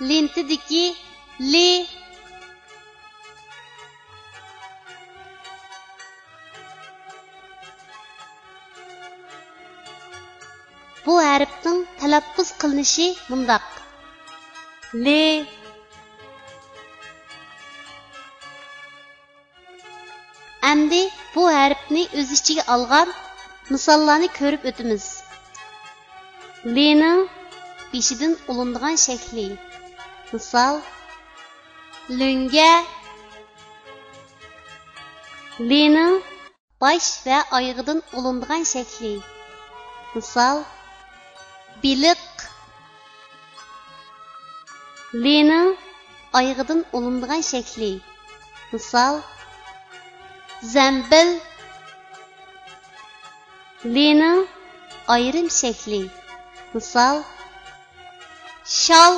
lentidagi li bu harfning talaffuz qilinishi mundaq. Li Endi bu harfni o'z ichiga olgan misollarni ko'rib o'tamiz. Lining beshidan ulinadigan shakli. Misol lunga. Lining bosh va oyog'idan ulinadigan shakli. Misol biliq. Lining oyog'idan ulinadigan shakli. Misol zambil. Lining ayrim shakli. Misol shal.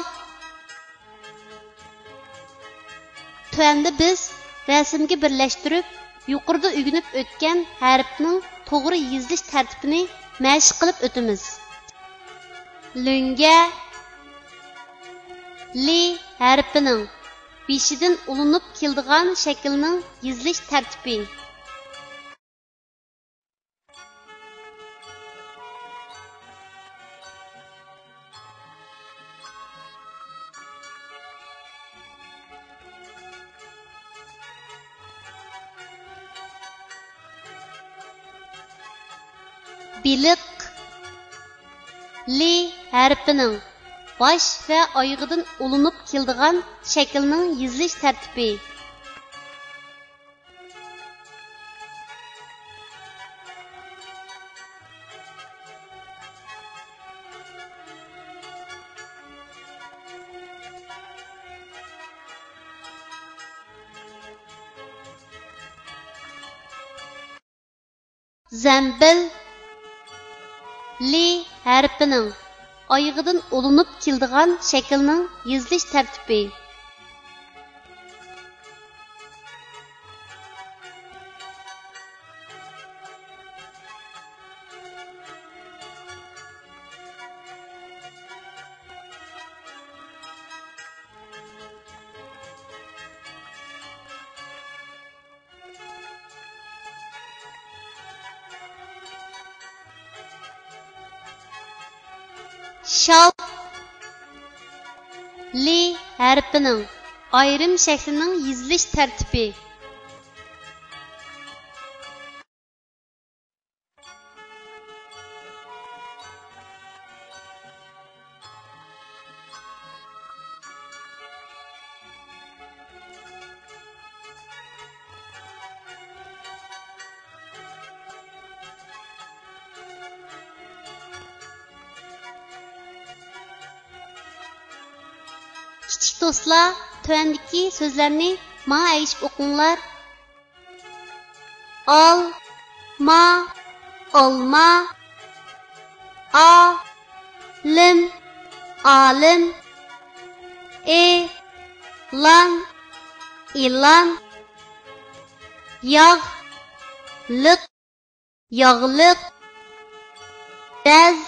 Tuanda biz rasmga birlashtirib, yuqorida o'rganib o'tgan harfning to'g'ri yozilish tartibini mashq qilib o'tamiz. Lunga li harfining beshidan ulinib keladigan shaklning yozilish tartibi. Biliq li harfining bosh va oyog'idan ulinib keladigan shaklning yozilish tartibi. Zambil li harfining oyog'idan ulinib keladigan shaklning yozilish tartibi. Shal li harfining ayrim shaklining yozilish tartibi. Kichik do'stlar, tuvandagi so'zlarni menga aytib o'qinglar. Ol, ma, olma, a, lim, alim, lan, ilan, yağ, lık, yağlık, dez,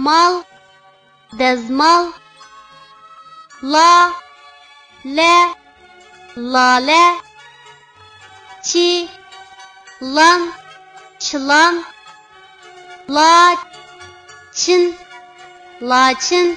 mal, dezmal, la, le, lale, çi, lan, çılan, la, çin, laçın,